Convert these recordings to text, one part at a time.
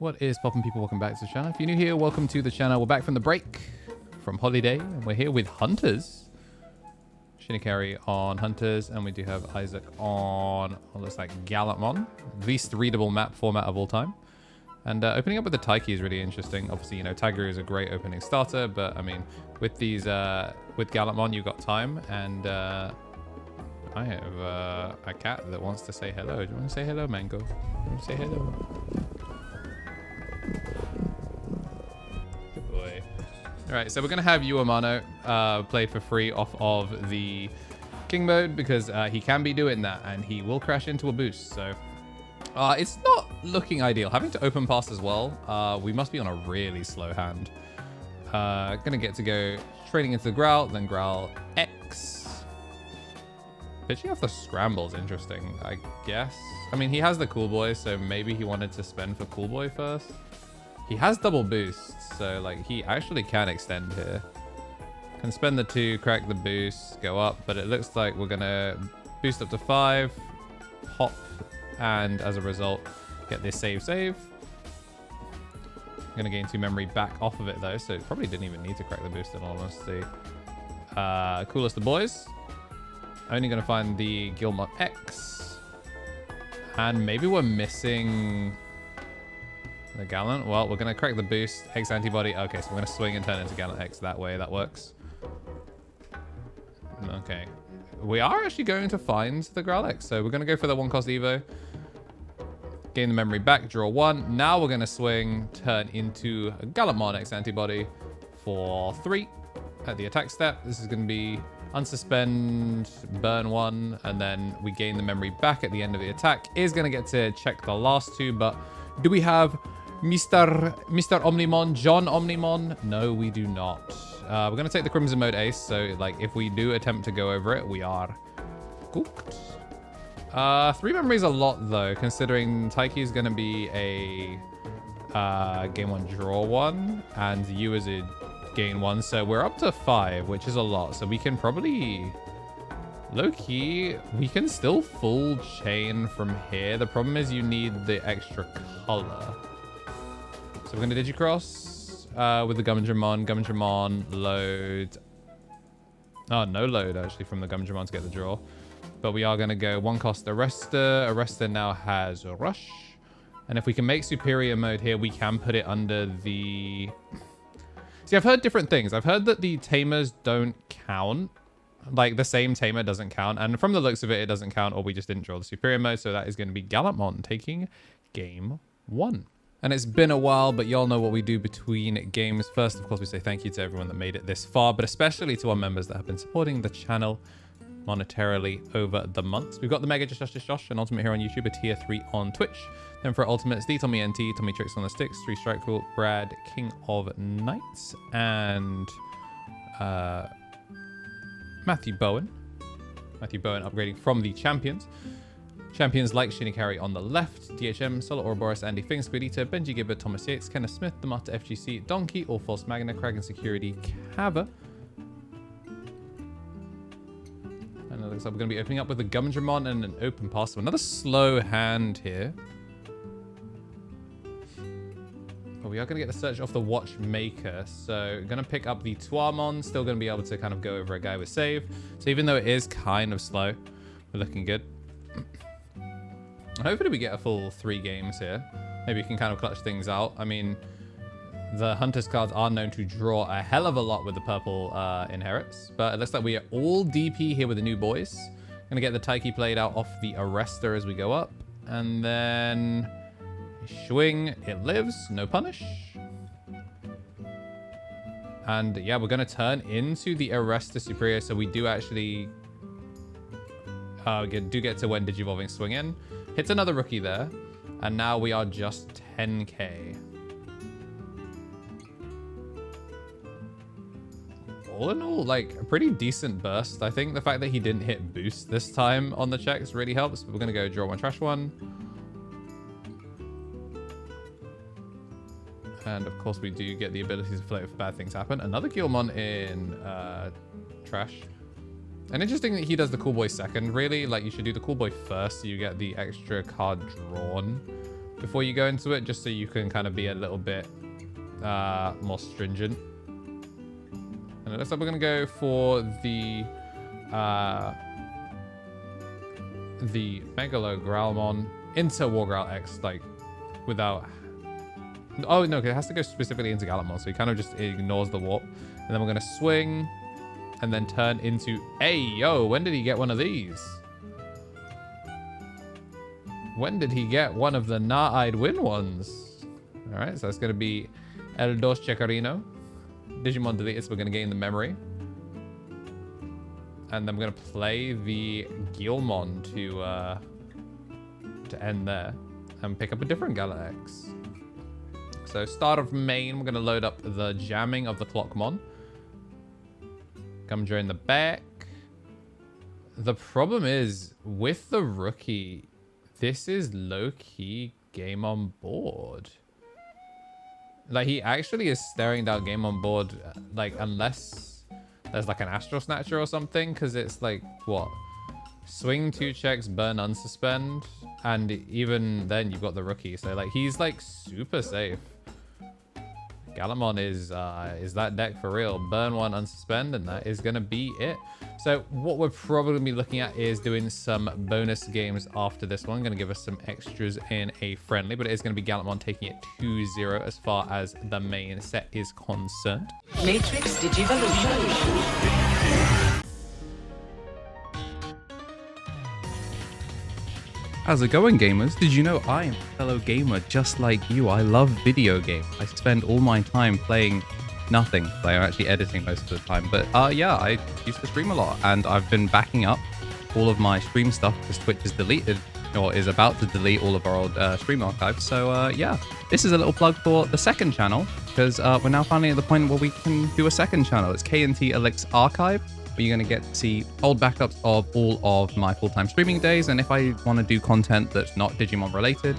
What is poppin', people? Welcome back to the channel. If you're new here, welcome to the channel. We're back from the break, from holiday, and we're here with Hunters. Shinikari on Hunters, and we do have Isaac on what looks like Gallantmon. Least readable map format of all time. And opening up with the Taiki is really interesting. Obviously, you know, Tiger is a great opening starter, but I mean, with these, with Gallantmon, you've got time, and I have a cat that wants to say hello. Do you want to say hello, Mango? Do you want to say hello? Good boy. All right, so we're gonna have Uemano play for free off of the King mode because he can be doing that, and he will crash into a boost. So it's not looking ideal. Having to open pass as well. We must be on a really slow hand. Gonna get to go trading into the Growl, then Growl X. Pitching off the Scramble is interesting, I guess. I mean, he has the Cool Boy, so maybe he wanted to spend for Cool Boy first. He has double boosts, so like he actually can extend here. Can spend the 2, crack the boost, go up, but it looks like we're gonna boost up to 5, hop, and as a result, get this save. I'm gonna gain 2 memory back off of it though, so it probably didn't even need to crack the boost in all honesty. Coolest the boys. Only gonna find the Gallantmon X. And maybe we're missing the Gallant. Well, we're gonna crack the boost, X antibody. Okay, so we're gonna swing and turn into Gallant X that way. That works. Okay. We are actually going to find the Growl X, so we're gonna go for the 1-cost Evo. Gain the memory back, draw 1. Now we're gonna swing, turn into a Gallantmon X antibody for 3 at the attack step. This is gonna be unsuspend, burn 1, and then we gain the memory back at the end of the attack. Is gonna get to check the last 2, but do we have Mr. Omnimon, John Omnimon? No, we do not. We're going to take the Crimson Mode Ace, so like if we do attempt to go over it, we are cooked. 3 memories a lot though, considering Taiki is going to be a game 1 draw 1, and you is a gain 1, so we're up to 5, which is a lot. So we can probably, low-key, we can still full chain from here. The problem is you need the extra color. So we're going to Digicross with the Gumdramon load. Oh, no load actually from the Gumdramon to get the draw. But we are going to go 1-cost Arrester. Arrester now has a Rush. And if we can make Superior Mode here, we can put it under the... See, I've heard different things. I've heard that the Tamers don't count. Like, the same Tamer doesn't count. And from the looks of it, it doesn't count, or we just didn't draw the Superior Mode. So that is going to be Gallantmon taking game 1. And it's been a while, but y'all know what we do between games. First, of course, we say thank you to everyone that made it this far, but especially to our members that have been supporting the channel monetarily over the months. We've got the Mega Josh, an Ultimate Hero on YouTube, a tier 3 on Twitch. Then for Ultimates, D Tommy NT, Tommy Tricks on the Sticks, 3 Strike Rule, Brad, King of Knights, and Matthew Bowen. Matthew Bowen upgrading from the Champions. Champions like Shinikari on the left, DHM, Solar Ouroboros, Andy Fink, Squidita, Benji Gibber, Thomas Yates, Kenneth Smith, the Marta FGC, Donkey, All False Magna, Kraken Security, Kava. And it looks like we're going to be opening up with a Gumdramon and an open pass. So another slow hand here. But we are going to get the search off the Watchmaker. So going to pick up the Tuamon, still going to be able to kind of go over a guy with save. So even though it is kind of slow, we're looking good. Hopefully we get a full 3 games here. Maybe we can kind of clutch things out. I mean, the Hunters cards are known to draw a hell of a lot with the purple inherits. But it looks like we are all DP here with the new boys. Gonna get the Taiki played out off the Arrester as we go up. And then swing, it lives, no punish. And yeah, we're gonna turn into the Arrester Superior. So we do actually do get to when Digivolving swing in. Hits another rookie there, and now we are just 10k. All in all, like, a pretty decent burst. I think the fact that he didn't hit boost this time on the checks really helps. But we're going to go draw 1, trash 1. And, of course, we do get the ability to float if bad things happen. Another Gallantmon in trash. And interesting that he does the Cool Boy second, really. Like, you should do the Cool Boy first so you get the extra card drawn. before you go into it, just so you can kind of be a little bit more stringent. And it looks like we're going to go for the Megalo Growlmon into Wargrowl X, like, without... Oh, no, it has to go specifically into Gallantmon, so he kind of just ignores the warp. And then we're going to swing and then turn into... Hey, yo, when did he get one of these? When did he get one of the Nah-Eyed Win ones? All right, so that's going to be El Dos Checarino. Digimon deleted, so we're going to gain the memory. And then we're going to play the Gallantmon to end there and pick up a different Galax. So start of main, we're going to load up the jamming of the Clockmon. Come join the back. The problem is, with the rookie, this is low-key game on board. Like, he actually is staring down game on board, like, unless there's like an Astral Snatcher or something, because it's like, what? Swing 2 checks, burn unsuspend, and even then you've got the rookie. So, like, he's like super safe. Gallantmon is that deck for real. Burn 1, unsuspend, and that is going to be it. So what we're probably going to be looking at is doing some bonus games after this one. Going to give us some extras in a friendly, but it is going to be Gallantmon taking it 2-0 as far as the main set is concerned. Matrix Digivolution. How's it going, gamers? Did you know I am a fellow gamer just like you? I love video games. I spend all my time playing nothing. I'm actually editing most of the time. But yeah, I used to stream a lot, and I've been backing up all of my stream stuff because Twitch has deleted, or is about to delete, all of our old stream archives. So yeah, this is a little plug for the second channel, because we're now finally at the point where we can do a second channel. It's KnTElixar Archive, where you're going to get to see old backups of all of my full-time streaming days. And if I want to do content that's not Digimon related,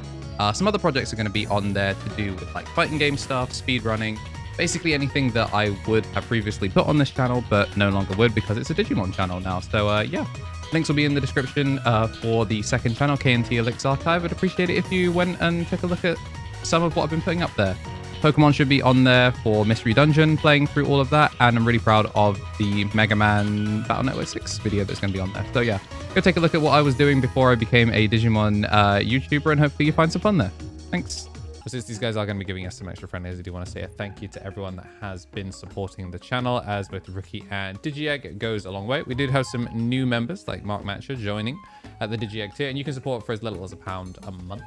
some other projects are going to be on there to do with like fighting game stuff, speed running, basically anything that I would have previously put on this channel, but no longer would because it's a Digimon channel now. So yeah, links will be in the description for the second channel, KnTElixar Archive. I'd appreciate it if you went and took a look at some of what I've been putting up there. Pokemon should be on there for Mystery Dungeon, playing through all of that, and I'm really proud of the Mega Man Battle Network 6 video that's going to be on there. So yeah, go take a look at what I was doing before I became a Digimon YouTuber, and hopefully you find some fun there. Thanks. Since these guys are going to be giving us some extra friendlies, I do want to say a thank you to everyone that has been supporting the channel, as both Rookie and DigiEgg goes a long way. We did have some new members like Mark Matcher joining at the DigiEgg tier, and you can support for as little as £1 a month.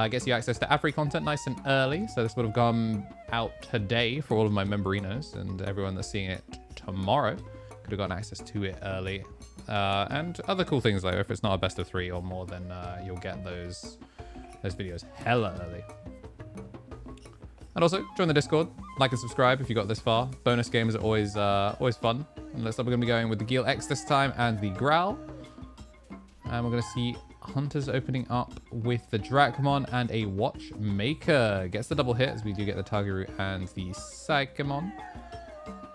Gets you access to ad-free content nice and early, so this would have gone out today for all of my memberinos, and everyone that's seeing it tomorrow could have gotten access to it early. And other cool things, though, if it's not a best of 3 or more, then you'll get those videos hella early. And also, join the Discord, like and subscribe if you got this far. Bonus games are always fun. And looks like we're going to be going with the Gil X this time and the Growl. And we're going to see Hunters opening up with the Dracmon and a Watchmaker. Gets the double hit, as we do get the Targaru and the Psychemon.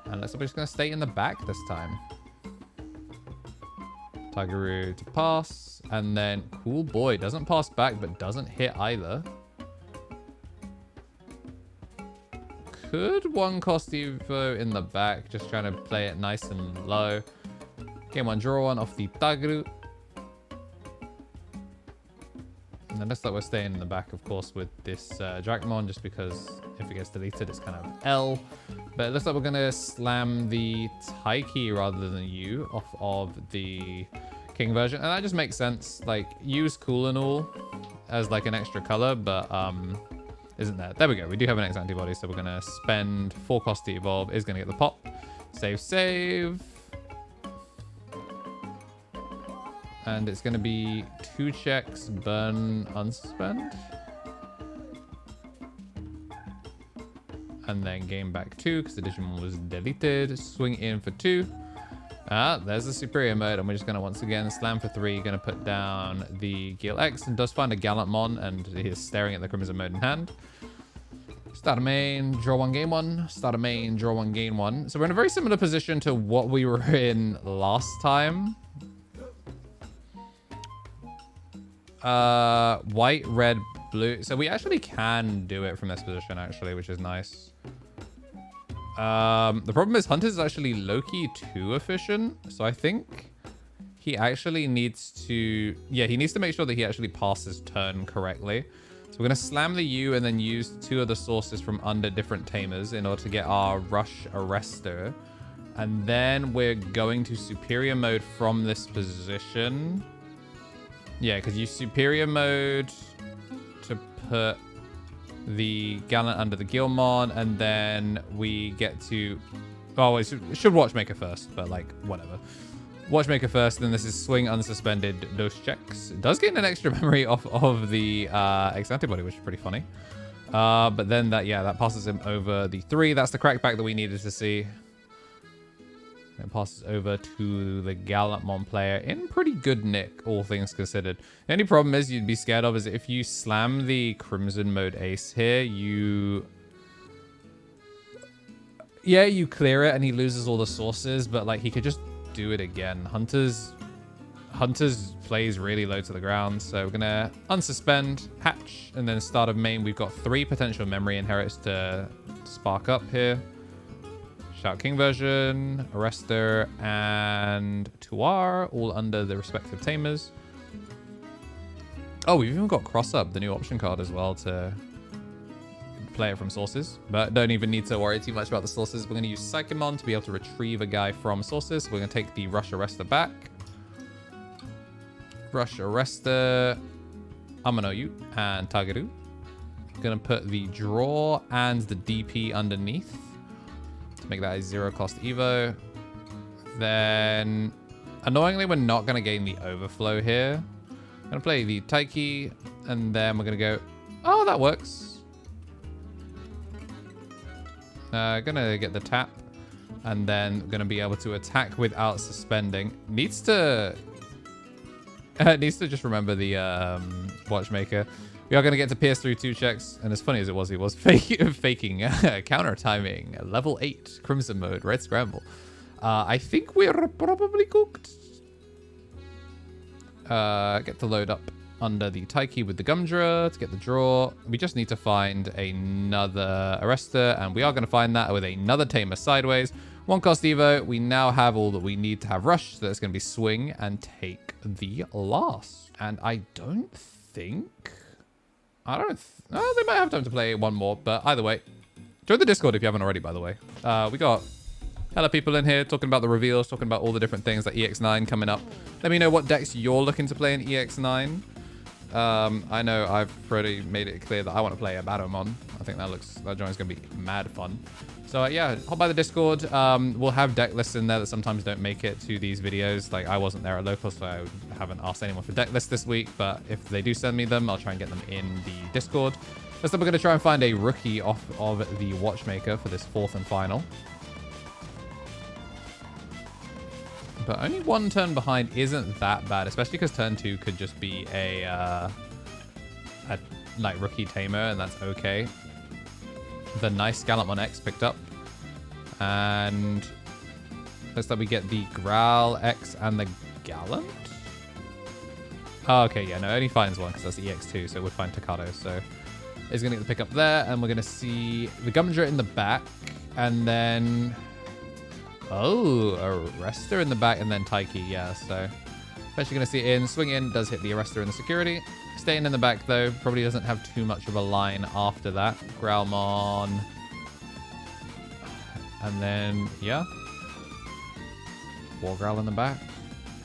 And looks like we're just going to stay in the back this time. Targaru to pass. And then Cool Boy doesn't pass back, but doesn't hit either. Could one cost Evo in the back, just trying to play it nice and low. Game 1, draw 1 off the Targaru. And then looks like we're staying in the back, of course, with this Dracmon, just because if it gets deleted, it's kind of L. But it looks like we're going to slam the Taiki rather than U off of the King version. And that just makes sense. Like, U's cool and all as like an extra color, but isn't there? There we go. We do have an X antibody, so we're going to spend 4 cost to evolve. Is going to get the pop. Save, save. And it's going to be 2 checks, burn, unsuspend. And then gain back 2 because the Digimon was deleted. Swing in for 2. There's the superior mode, and we're just going to once again slam for 3. Going to put down the Gil X, and does find a Gallantmon, and he is staring at the Crimson mode in hand. Start a main, draw 1, gain 1. Start a main, draw 1, gain 1. So we're in a very similar position to what we were in last time. White, red, blue. So we actually can do it from this position, actually, which is nice. The problem is Hunter's is actually low-key too efficient. So I think he actually needs to... Yeah, he needs to make sure that he actually passes turn correctly. So we're going to slam the U and then use 2 of the sources from under different tamers in order to get our Rush Arrestor. And then we're going to Superior Mode from this position. Yeah, because you Superior Mode to put the Gallant under the Gallantmon, and then we get to... Oh, it should Watchmaker first, but like, whatever. Watchmaker first, then this is swing unsuspended those checks. It does get an extra memory off of the X antibody, which is pretty funny. But then that passes him over the 3. That's the crackback that we needed to see. It passes over to the Gallantmon player in pretty good nick, all things considered. The only problem is you'd be scared of is if you slam the Crimson Mode Ace here, you clear it and he loses all the sources, but like he could just do it again. Hunter's plays really low to the ground, so we're gonna unsuspend, hatch, and then start of main. We've got 3 potential memory inherits to spark up here. Shout King version, Arrestor, and Tuar, all under the respective tamers. Oh, we've even got Cross Up, the new option card as well, to play it from sources. But don't even need to worry too much about the sources. We're going to use Psychomon to be able to retrieve a guy from sources. So we're going to take the Rush Arrestor back. Rush Arrestor, Amanoyu, and Tageru. Going to put the draw and the DP underneath. Make that a 0-cost Evo. Then, annoyingly, we're not going to gain the overflow here. I'm going to play the Taiki, and then we're going to go... Oh, that works. Going to get the tap, and then going to be able to attack without suspending. Needs to just remember the Watchmaker. We are going to get to pierce through 2 checks, and as funny as it was, he was faking counter timing. Level 8, Crimson Mode, Red Scramble. I think we're probably cooked. Get to load up under the Taiki with the Gumdra to get the draw. We just need to find another Arrestor, and we are going to find that with another Tamer sideways. 1-cost Evo. We now have all that we need to have Rush, so that's going to be swing and take the last. And I don't think... Oh, they might have time to play one more, but either way, join the Discord if you haven't already, by the way. We got hella people in here talking about the reveals, talking about all the different things like EX9 coming up. Let me know what decks you're looking to play in EX9. I know I've already made it clear that I want to play a Battlemon. I think that joint's going to be mad fun. So yeah, hop by the Discord. We'll have deck lists in there that sometimes don't make it to these videos. Like I wasn't there at local, so I haven't asked anyone for deck lists this week. But if they do send me them, I'll try and get them in the Discord. First up, we're going to try and find a rookie off of the Watchmaker for this 4th and final. But only 1 turn behind isn't that bad, especially because turn 2 could just be a like rookie tamer, and that's okay. The nice Gallantmon X picked up, and looks like we get the Growl X and the Gallant. Oh, okay, yeah, no, it only finds 1 because that's the EX2, so it would find Tocado. So it's gonna get the pick up there, and we're gonna see the Gumdra in the back, and then Arrestor in the back, and then Taiki. Yeah, so eventually gonna see it in, swing in, does hit the Arrestor in the security. Staying in the back though, probably doesn't have too much of a line after that. Growlmon. And then, yeah. War Growl in the back.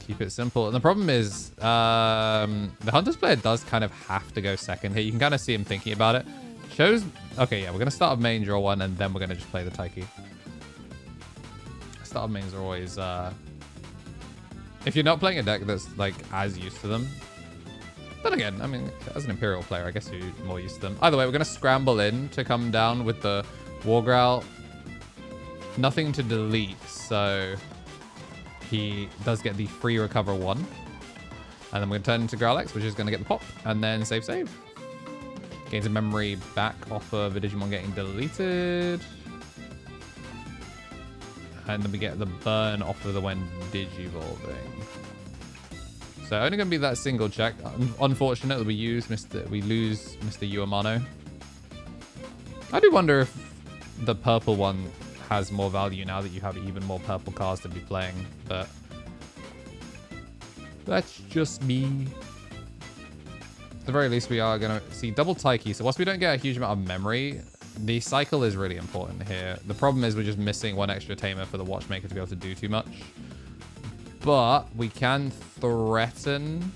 Keep it simple. And the problem is, the Hunter's player does kind of have to go second here. You can kind of see him thinking about it. Shows, okay, yeah, we're going to start with main, draw 1, and then we're going to just play the Taiki. Start of mains are always, if you're not playing a deck that's like as used to them, then again, I mean, as an Imperial player, I guess you're more used to them. Either way, we're going to scramble in to come down with the War Growl. Nothing to delete, so he does get the free recover 1. And then we're going to turn into Growl X, which is going to get the pop, and then save. Gains a memory back off of a Digimon getting deleted. And then we get the burn off of the when Digivolving. So only going to be that single check. Unfortunately, we lose Mr. Uemano. I do wonder if the purple one has more value now that you have even more purple cards to be playing, but that's just me. At the very least, we are going to see double Taiki. So whilst we don't get a huge amount of memory, the cycle is really important here. The problem is we're just missing one extra tamer for the Watchmaker to be able to do too much. But we can threaten...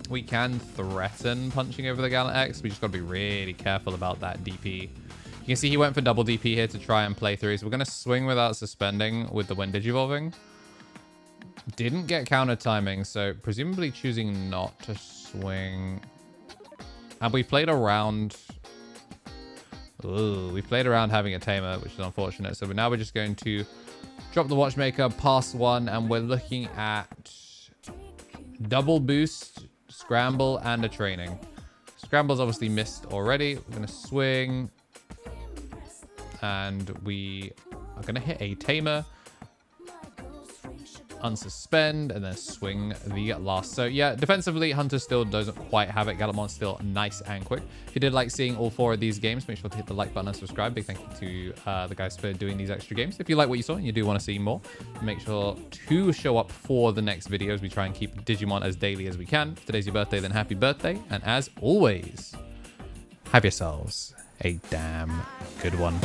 We can threaten punching over the Gallant X. We just got to be really careful about that DP. You can see he went for double DP here to try and play through. So we're going to swing without suspending with the Wind Digivolving. Didn't get counter timing, so presumably choosing not to swing. And we played around... Ooh, we played around having a tamer, which is unfortunate. So now we're just going to drop the Watchmaker, pass one, and we're looking at double boost, scramble, and a training. Scramble's obviously missed already. We're going to swing, and we are going to hit a tamer, unsuspend, and then swing the last. So yeah, defensively, Hunter still doesn't quite have it. Gallantmon's still nice and quick. If you did like seeing all 4 of these games, make sure to hit the like button and subscribe. Big thank you to the guys for doing these extra games. If you like what you saw and you do want to see more, make sure to show up for the next videos. We try and keep Digimon as daily as we can. If today's your birthday, then happy birthday. And as always, have yourselves a damn good one.